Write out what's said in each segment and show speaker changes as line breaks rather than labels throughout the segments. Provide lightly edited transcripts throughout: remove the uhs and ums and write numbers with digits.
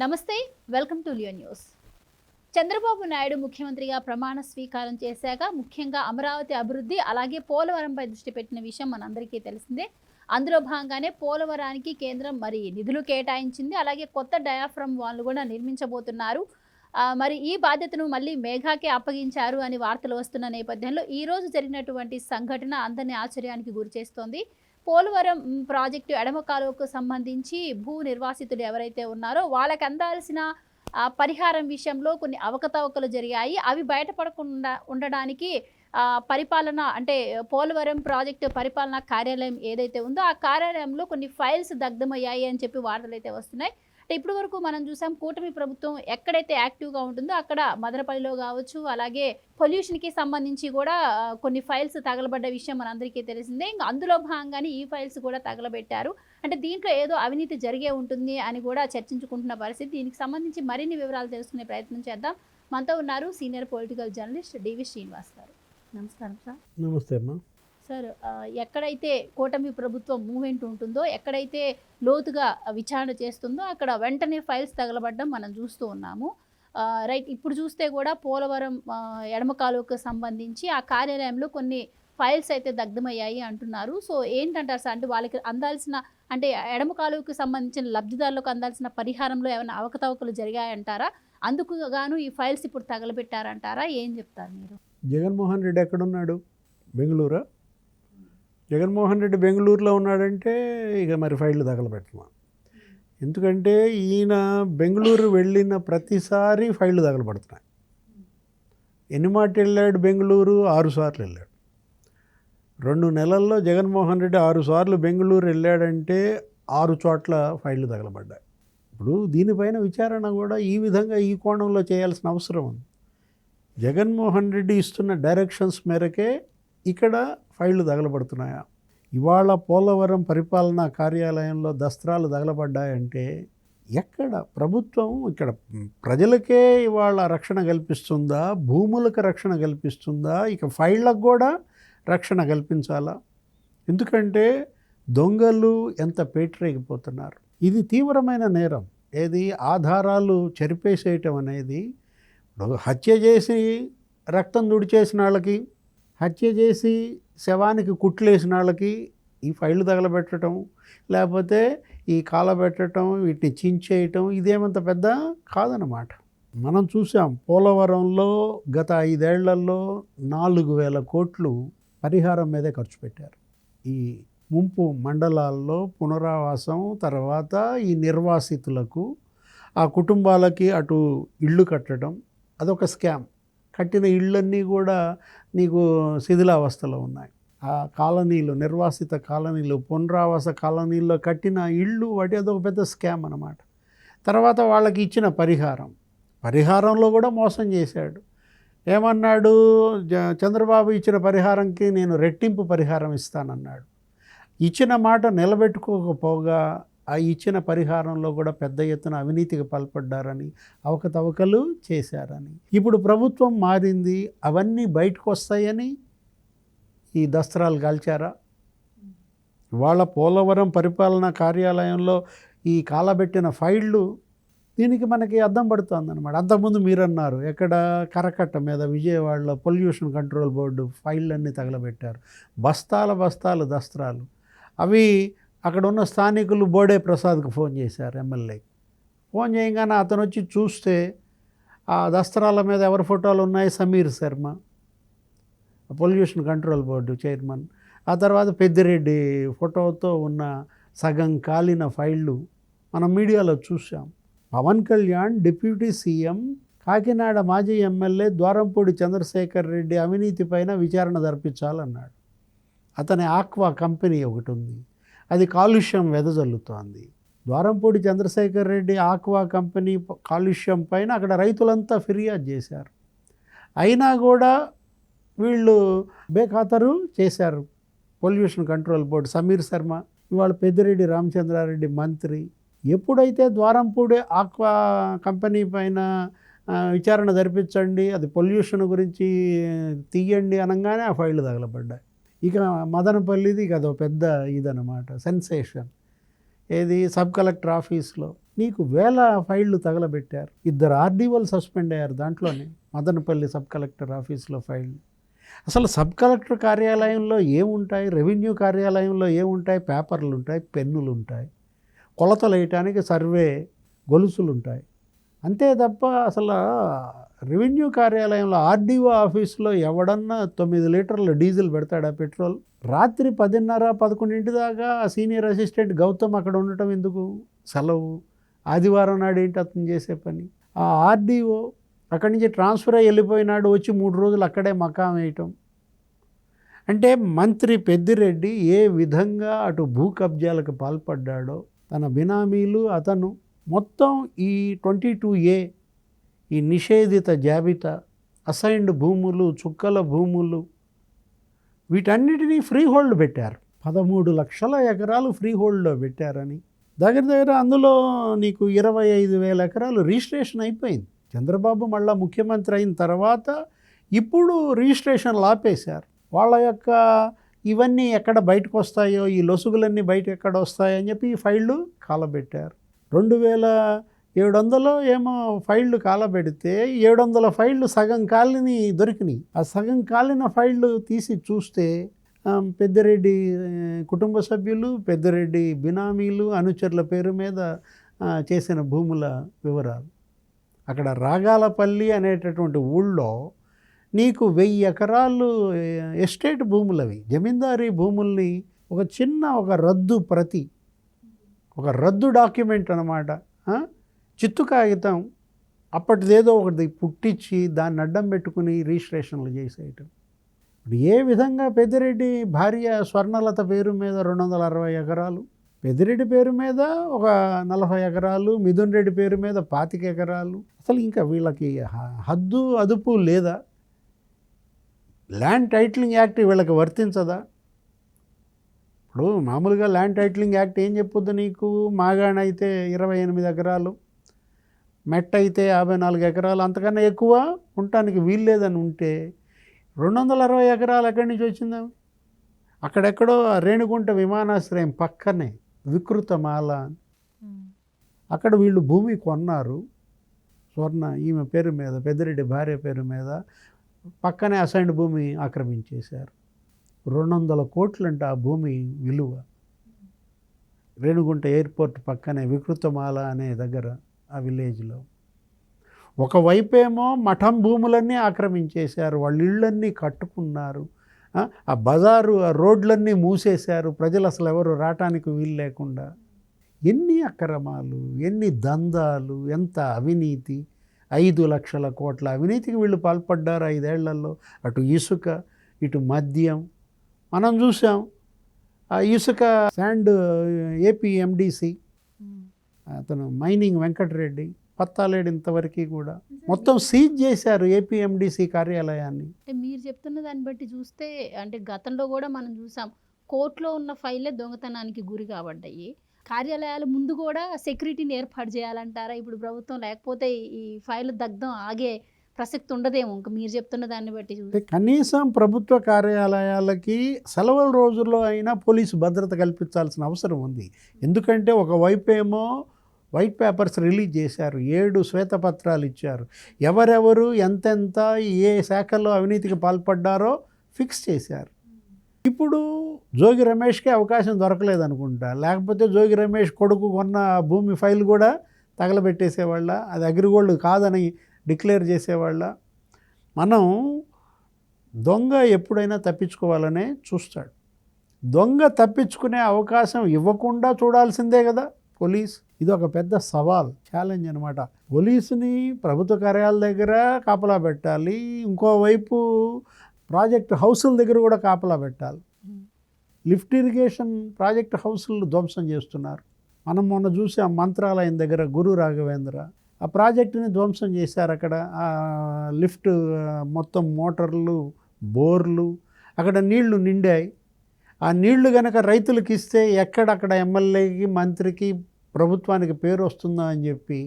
నమస్తే. Welcome to Leo news. Chandrababu Naidu ముఖ్యమంత్రిగా ప్రమాణ స్వీకారం చేశాక ముఖ్యంగా అమరావతి అభివృద్ధి అలాగే పోలవరంపై దృష్టి పెట్టిన విషయం మనందరికీ తెలిసిందే. అందులో భాగంగానే పోలవరానికి కేంద్రం మరి నిధులు కేటాయించింది. అలాగే కొత్త డయాఫ్రమ్ వాల్ను కూడా నిర్మించబోతున్నారు. మరి ఈ బాధ్యతను మళ్ళీ మేఘాకే అప్పగించారు అని వార్తలు వస్తున్న నేపథ్యంలో ఈరోజు జరిగినటువంటి సంఘటన అందరినీ ఆశ్చర్యానికి గురిచేస్తోంది. పోలవరం ప్రాజెక్టు ఎడమ కాలువకు సంబంధించి భూ నిర్వాసితులు ఎవరైతే ఉన్నారో వాళ్ళకి అందాల్సిన పరిహారం విషయంలో కొన్ని అవకతవకలు జరిగాయి. అవి బయటపడకుండా ఉండడానికి పరిపాలన అంటే పోలవరం ప్రాజెక్టు పరిపాలనా కార్యాలయం ఏదైతే ఉందో ఆ కార్యాలయంలో కొన్ని ఫైల్స్ దగ్ధమయ్యాయి అని చెప్పి వార్తలైతే వస్తున్నాయి. అంటే ఇప్పటి వరకు మనం చూసాం కూటమి ప్రభుత్వం ఎక్కడైతే యాక్టివ్గా ఉంటుందో అక్కడ మదనపల్లిలో కావచ్చు, అలాగే పొల్యూషన్కి సంబంధించి కూడా కొన్ని ఫైల్స్ తగలబడ్డ విషయం మనందరికీ తెలిసిందే. ఇంకా అందులో భాగంగానే ఈ ఫైల్స్ కూడా తగలబెట్టారు. అంటే దీంట్లో ఏదో అవినీతి జరిగే ఉంటుంది అని కూడా చర్చించుకుంటున్న పరిస్థితి. దీనికి సంబంధించి మరిన్ని వివరాలు తెలుసుకునే ప్రయత్నం చేద్దాం. మనతో ఉన్నారు సీనియర్ పొలిటికల్ జర్నలిస్ట్ డివి శ్రీనివాస్ గారు. నమస్కారం సార్.
నమస్తే అమ్మా.
సార్, ఎక్కడైతే కూటమి ప్రభుత్వం మూవ్మెంట్ ఉంటుందో, ఎక్కడైతే లోతుగా విచారణ చేస్తుందో అక్కడ వెంటనే ఫైల్స్ తగలబడ్డం మనం చూస్తూ ఉన్నాము. రైట్, ఇప్పుడు చూస్తే కూడా పోలవరం ఎడమ కాలువకు సంబంధించి ఆ కార్యాలయంలో కొన్ని ఫైల్స్ అయితే దగ్ధమయ్యాయి అంటున్నారు. సో ఏంటంటారు సార్? అంటే వాళ్ళకి అందాల్సిన అంటే ఎడమ కాలువకు సంబంధించిన లబ్ధిదారులకు అందాల్సిన పరిహారంలో ఏమైనా అవకతవకలు జరిగాయంటారా? అందుకు గాను ఈ ఫైల్స్ ఇప్పుడు తగలబెట్టారంటారా? ఏం చెప్తారు మీరు?
జగన్మోహన్ రెడ్డి ఎక్కడున్నాడు? బెంగళూరా? జగన్మోహన్ రెడ్డి బెంగళూరులో ఉన్నాడంటే ఇక మరి ఫైళ్ళు తగలబెట్టమా. ఎందుకంటే ఈయన బెంగళూరు వెళ్ళిన ప్రతిసారి ఫైళ్ళు తగలబడుతున్నాయి. ఎన్ని మాట వెళ్ళాడు బెంగళూరు? 6 సార్లు వెళ్ళాడు. 2 నెలల్లో జగన్మోహన్ రెడ్డి 6 సార్లు బెంగళూరు వెళ్ళాడంటే 6 చోట్ల ఫైళ్ళు తగలబడ్డాయి. ఇప్పుడు దీనిపైన విచారణ కూడా ఈ విధంగా ఈ కోణంలో చేయాల్సిన అవసరం ఉంది. జగన్మోహన్ రెడ్డి ఇస్తున్న డైరెక్షన్స్ మేరకే ఇక్కడ ఫైళ్ళు తగలబడుతున్నాయా? ఇవాళ పోలవరం పరిపాలనా కార్యాలయంలో దస్త్రాలు తగలబడ్డాయంటే ఎక్కడ ప్రభుత్వం ఇక్కడ ప్రజలకే ఇవాళ రక్షణ కల్పిస్తుందా? భూములకు రక్షణ కల్పిస్తుందా? ఇక ఫైళ్ళకు కూడా రక్షణ కల్పించాలా? ఎందుకంటే దొంగలు ఎంత పేటరేగిపోతున్నారు. ఇది తీవ్రమైన నేరం. ఏది ఆధారాలు చెరిపేసేయటం అనేది. హత్య చేసి రక్తం తుడిచేసిన వాళ్ళకి, హత్య చేసి శవానికి కుట్లేసిన వాళ్ళకి ఈ ఫైళ్ళు తగలబెట్టడం, లేకపోతే ఈ కాలబెట్టడం, వీటిని చించేయటం ఇదేమంత పెద్ద కాదనమాట. మనం చూసాం పోలవరంలో గత 5 ఏళ్లలో 4,000 కోట్లు పరిహారం మీదే ఖర్చు పెట్టారు. ఈ ముంపు మండలాల్లో పునరావాసం, తర్వాత ఈ నిర్వాసితులకు ఆ కుటుంబాలకి అటు ఇళ్ళు కట్టడం అదొక స్కామ్. కట్టిన ఇళ్ళన్నీ కూడా నీకు శిథిలావస్థలో ఉన్నాయి. ఆ కాలనీలు, నిర్వాసిత కాలనీలు, పునరావాస కాలనీల్లో కట్టిన ఇళ్ళు వాటి అదొక పెద్ద స్కామ్ అన్నమాట. తర్వాత వాళ్ళకి ఇచ్చిన పరిహారంలో కూడా మోసం చేశాడు. ఏమన్నాడు? చంద్రబాబు ఇచ్చిన పరిహారంకి నేను రెట్టింపు పరిహారం ఇస్తానన్నాడు. ఇచ్చిన మాట నిలబెట్టుకోకపోగా ఆ ఇచ్చిన పరిహారంలో కూడా పెద్ద ఎత్తున అవినీతికి పాల్పడ్డారని, అవకతవకలు చేశారని. ఇప్పుడు ప్రభుత్వం మారింది, అవన్నీ బయటకు వస్తాయని ఈ దస్త్రాలు కాల్చారా? ఇవాళ పోలవరం పరిపాలనా కార్యాలయంలో ఈ కాలబెట్టిన ఫైళ్ళు దీనికి మనకి అద్దం పడుతుందన్నమాట. అంతకుముందు మీరన్నారు ఎక్కడ కరకట్ట మీద విజయవాడలో పొల్యూషన్ కంట్రోల్ బోర్డు ఫైళ్ళన్నీ తగలబెట్టారు. బస్తాలు దస్త్రాలు. అవి అక్కడ ఉన్న స్థానికులు బోడే ప్రసాద్కి ఫోన్ చేశారు, ఎమ్మెల్యేకి. ఫోన్ చేయగానే అతను వచ్చి చూస్తే ఆ దస్త్రాల మీద ఎవరి ఫోటోలు ఉన్నాయి? Sameer Sharma, pollution control board chairman. ఆ తర్వాత పెద్దిరెడ్డి ఫోటోతో ఉన్న సగం కాలిన ఫైళ్ళు మనం మీడియాలో చూసాం. పవన్ కళ్యాణ్ డిప్యూటీ సీఎం, కాకినాడ మాజీ ఎమ్మెల్యే ద్వారంపూడి చంద్రశేఖర్ రెడ్డి అవినీతి పైన విచారణ జరిపించాలన్నాడు. అతని ఆక్వా కంపెనీ ఒకటి ఉంది, అది కాలుష్యం వెదజల్లుతోంది. ద్వారంపూడి చంద్రశేఖర్ రెడ్డి ఆక్వా కంపెనీ కాలుష్యం పైన అక్కడ రైతులంతా ఫిర్యాదు చేశారు. అయినా కూడా వీళ్ళు బేఖాతరు చేశారు. Pollution control board Sameer Sharma, ఇవాళ పెద్దిరెడ్డి రామచంద్రారెడ్డి మంత్రి. ఎప్పుడైతే ద్వారంపూడి ఆక్వా కంపెనీ పైన విచారణ జరిపించండి, అది పొల్యూషన్ గురించి తీయండి అనగానే ఆ ఫైళ్ళు తగలబడ్డాయి. ఇక మదనపల్లిది ఇక అదో పెద్ద ఇదన్నమాట, సెన్సేషన్. ఏది సబ్ కలెక్టర్ ఆఫీస్లో నీకు వేల ఫైళ్ళు తగలబెట్టారు. 2 ఆర్డీఓలు సస్పెండ్ అయ్యారు దాంట్లోనే. మదనపల్లి సబ్ కలెక్టర్ ఆఫీస్లో ఫైళ్ళు. అసలు సబ్ కలెక్టర్ కార్యాలయంలో ఏముంటాయి, రెవెన్యూ కార్యాలయంలో ఏముంటాయి? పేపర్లు ఉంటాయి, పెన్నులు ఉంటాయి, కొలతలు వేయటానికి సర్వే గొలుసులు ఉంటాయి. అంతే తప్ప అసలు రెవెన్యూ కార్యాలయంలో ఆర్డీఓ ఆఫీస్లో ఎవడన్నా 9 లీటర్ల డీజిల్ పెడతాడా పెట్రోల్? రాత్రి 10:30, 11 దాకా సీనియర్ అసిస్టెంట్ గౌతమ్ అక్కడ ఉండటం ఎందుకు? సెలవు. ఆదివారం నాడు ఏంటి అతను చేసే పని? ఆ ఆర్డీఓ అక్కడి నుంచి ట్రాన్స్ఫర్ అయ్యి వెళ్ళిపోయినాడు, వచ్చి 3 రోజులు అక్కడే మకాం వేయటం. అంటే మంత్రి పెద్దిరెడ్డి ఏ విధంగా అటు భూ కబ్జాలకు పాల్పడ్డాడో, తన బినామీలు, అతను మొత్తం ఈ 22A ఈ నిషేధిత జాబితా, అసైన్డ్ భూములు, చుక్కల భూములు, వీటన్నిటినీ ఫ్రీ హోల్డ్ పెట్టారు. 13 లక్షల ఎకరాలు ఫ్రీ హోల్డ్లో పెట్టారని. దగ్గర అందులో నీకు 25,000 ఎకరాలు రిజిస్ట్రేషన్ అయిపోయింది. చంద్రబాబు మళ్ళా ముఖ్యమంత్రి అయిన తర్వాత ఇప్పుడు రిజిస్ట్రేషన్లు ఆపేశారు. వాళ్ళ యొక్క ఇవన్నీ ఎక్కడ బయటకు వస్తాయో, ఈ లొసుగులన్నీ బయట ఎక్కడ వస్తాయో అని చెప్పి ఈ ఫైళ్ళు కాలబెట్టారు. 2,700 ఏమో ఫైళ్ళు కాలబెడితే 700 ఫైళ్ళు సగం కాలిని దొరికినాయి. ఆ సగం కాలిన ఫైళ్ళు తీసి చూస్తే పెద్దిరెడ్డి కుటుంబ సభ్యులు, పెద్దిరెడ్డి బినామీలు, అనుచరుల పేరు మీద చేసిన భూముల వివరాలు. అక్కడ రాగాలపల్లి అనేటటువంటి ఊళ్ళో నీకు 1000 ఎకరాలు ఎస్టేట్ భూములు, అవి జమీందారీ భూముల్ని ఒక రద్దు ప్రతి, ఒక రద్దు డాక్యుమెంట్ అన్నమాట, చిత్తు కాగితం అప్పటిదేదో ఒకటి పుట్టించి దాన్ని అడ్డం పెట్టుకుని రిజిస్ట్రేషన్లు చేసేయటం. ఇప్పుడు ఏ విధంగా పెద్దిరెడ్డి భార్య స్వర్ణలత పేరు మీద 260 ఎకరాలు, పెద్దిరెడ్డి పేరు మీద ఒక 40 ఎకరాలు, మిథున్ రెడ్డి పేరు మీద 25 ఎకరాలు. అసలు ఇంకా వీళ్ళకి హద్దు అదుపు లేదా? ల్యాండ్ టైటిలింగ్ యాక్ట్ వీళ్ళకి వర్తించదా? ఇప్పుడు మామూలుగా ల్యాండ్ టైటిలింగ్ యాక్ట్ ఏం చెప్పొద్దు నీకు? మాగాణ అయితే 28 ఎకరాలు, మెట్ట అయితే 54 ఎకరాలు, అంతకన్నా ఎక్కువ ఉండటానికి వీల్లేదని ఉంటే 260 ఎకరాలు ఎక్కడి నుంచి వచ్చిందా? అక్కడెక్కడో రేణిగుంట విమానాశ్రయం పక్కనే వికృతమాల, అక్కడ వీళ్ళు భూమి కొన్నారు. స్వర్ణ ఈమె పేరు మీద, పెద్దిరెడ్డి భార్య పేరు మీద పక్కనే అసైన్డ్ భూమి ఆక్రమించేశారు. 200 కోట్లంట ఆ భూమి విలువ. రేణిగుంట ఎయిర్పోర్ట్ పక్కనే వికృతమాల అనే దగ్గర ఆ విలేజ్లో. ఒకవైపేమో మఠం భూములన్నీ ఆక్రమించేశారు, వాళ్ళ ఇళ్ళన్నీ కట్టుకున్నారు, ఆ బజారు ఆ రోడ్లన్నీ మూసేశారు, ప్రజలు అసలు ఎవరు రావటానికి వీలు లేకుండా. ఎన్ని అక్రమాలు, ఎన్ని దందాలు, ఎంత అవినీతి! 5 లక్షల కోట్ల అవినీతికి వీళ్ళు పాల్పడ్డారు 5 ఏళ్లలో. అటు ఇసుక, ఇటు మద్యం. మనం చూసాం ఆ ఇసుక శాండ్ ఏపీ ఎండిసి అతను మైనింగ్ వెంకటరెడ్డి పత్తాలేడు ఇంతవరకు కూడా మొత్తం సీజ్ చేశారు ఏపీ ఎండిసి కార్యాలయాన్ని.
అంటే మీరు చెప్తున్న దాన్ని బట్టి చూస్తే, అంటే గతంలో కూడా మనం చూసాం కోర్టులో ఉన్న ఫైళ్ళే దొంగతనానికి గురి కాబడ్డాయి. కార్యాలయాల ముందు కూడా సెక్యూరిటీని ఏర్పాటు చేయాలంటారా ఇప్పుడు ప్రభుత్వం? లేకపోతే ఈ ఫైల్ దగ్ధం ఆగే ప్రసక్తి ఉండదేమో ఇంకా మీరు చెప్తున్న దాన్ని బట్టి చూస్తే?
కనీసం ప్రభుత్వ కార్యాలయాలకి సెలవుల రోజుల్లో అయినా పోలీసు భద్రత కల్పించాల్సిన అవసరం ఉంది. ఎందుకంటే ఒకవైపు ఏమో వైట్ పేపర్స్ రిలీజ్ చేశారు, 7 శ్వేతపత్రాలు ఇచ్చారు, ఎవరెవరు ఎంతెంత ఏ శాఖల్లో అవినీతికి పాల్పడ్డారో ఫిక్స్ చేశారు. ఇప్పుడు జోగి రమేష్కి అవకాశం దొరకలేదనుకుంటా, లేకపోతే జోగి రమేష్ కొడుకు కొన్న భూమి ఫైల్ కూడా తగలబెట్టేసేవాళ్ళ, అది అగ్రిగోల్డ్ కాదని డిక్లేర్ చేసేవాళ్ళ. మనం దొంగ ఎప్పుడైనా తప్పించుకోవాలనే చూస్తాడు. దొంగ తప్పించుకునే అవకాశం ఇవ్వకుండా చూడాల్సిందే కదా పోలీస్. ఇది ఒక పెద్ద సవాల్, ఛాలెంజ్ అనమాట. పోలీసుని ప్రభుత్వ కార్యాలయాల దగ్గర కాపలా పెట్టాలి, ఇంకోవైపు ప్రాజెక్ట్ హౌసుల దగ్గర కూడా కాపలా పెట్టాలి. లిఫ్ట్ ఇరిగేషన్ ప్రాజెక్ట్ హౌసులు ధ్వంసం చేస్తున్నారు. మనం మొన్న చూసాం మంత్రాలయం దగ్గర గురు రాఘవేంద్ర ఆ ప్రాజెక్టుని ధ్వంసం చేశారు. అక్కడ ఆ లిఫ్ట్ మొత్తం మోటార్లు, బోర్లు, అక్కడ నీళ్లు నిండాయి. ఆ నీళ్లు కనుక రైతులకు ఇస్తే ఎక్కడక్కడ ఎమ్మెల్యేకి, మంత్రికి, ప్రభుత్వానికి పేరు వస్తుందా అని చెప్పి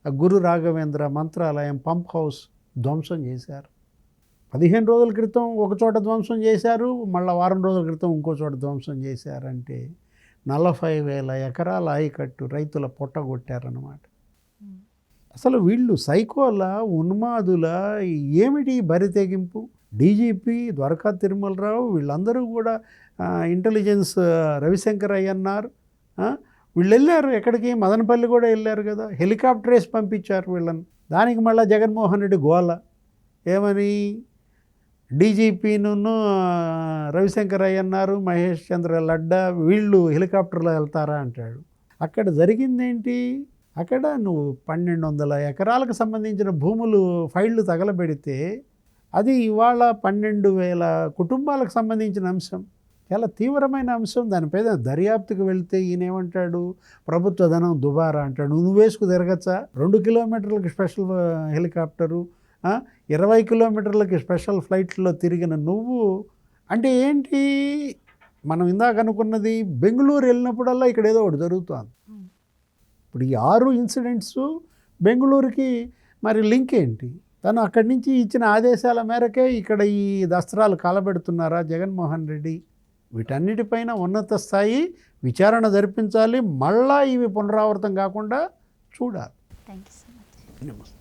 ఆ గురు రాఘవేంద్ర మంత్రాలయం పంప్ హౌస్ ధ్వంసం చేశారు. 15 రోజుల క్రితం ఒక చోట ధ్వంసం చేశారు, మళ్ళీ వారం రోజుల క్రితం ఇంకో చోట ధ్వంసం చేశారంటే 40,000 ఎకరాల ఆయకట్టు రైతుల పొట్టగొట్టారన్నమాట. అసలు వీళ్ళు సైకోలా, ఉన్మాదుల, ఏమిటి బరి తెగింపు? డీజీపీ ద్వారకా తిరుమలరావు వీళ్ళందరూ కూడా ఇంటెలిజెన్స్ రవిశంకర్ అయ్యన్నారు. వీళ్ళు వెళ్ళారు ఎక్కడికి, మదనపల్లి కూడా వెళ్ళారు కదా, హెలికాప్టర్ వేసి పంపించారు వీళ్ళని. దానికి మళ్ళీ జగన్మోహన్ రెడ్డి గోల ఏమని, డీజీపీను రవిశంకర్ అయ్యన్నారు, మహేష్ చంద్ర లడ్డా వీళ్ళు హెలికాప్టర్లో వెళ్తారా అంటాడు. అక్కడ జరిగిందేంటి? అక్కడ నువ్వు 1,200 ఎకరాలకు సంబంధించిన భూములు ఫైళ్ళు తగలబెడితే అది ఇవాళ 12,000 కుటుంబాలకు సంబంధించిన అంశం, చాలా తీవ్రమైన అంశం. దానిపైన దర్యాప్తుకు వెళ్తే ఈయనేమంటాడు, ప్రభుత్వ ధనం దుబారా అంటాడు. నువ్వు వేసుకు తిరగచ్చా? 2 కిలోమీటర్లకి స్పెషల్ హెలికాప్టరు, 20 కిలోమీటర్లకి స్పెషల్ ఫ్లైట్లో తిరిగిన నువ్వు అంటే ఏంటి? మనం ఇందాక అనుకున్నది, బెంగళూరు వెళ్ళినప్పుడల్లా ఇక్కడ ఏదో ఒకటి జరుగుతుంది. ఇప్పుడు ఈ 6 ఇన్సిడెంట్స్ బెంగళూరుకి మరి లింక్ ఏంటి? తను అక్కడి నుంచి ఇచ్చిన ఆదేశాల మేరకే ఇక్కడ ఈ దస్త్రాలు కాలబెడుతున్నారా జగన్మోహన్ రెడ్డి? వీటన్నిటిపైన ఉన్నత స్థాయి విచారణ జరిపించాలి. మళ్ళా ఇవి పునరావృతం కాకుండా చూడాలి.
Thank you so much.
నమస్తే.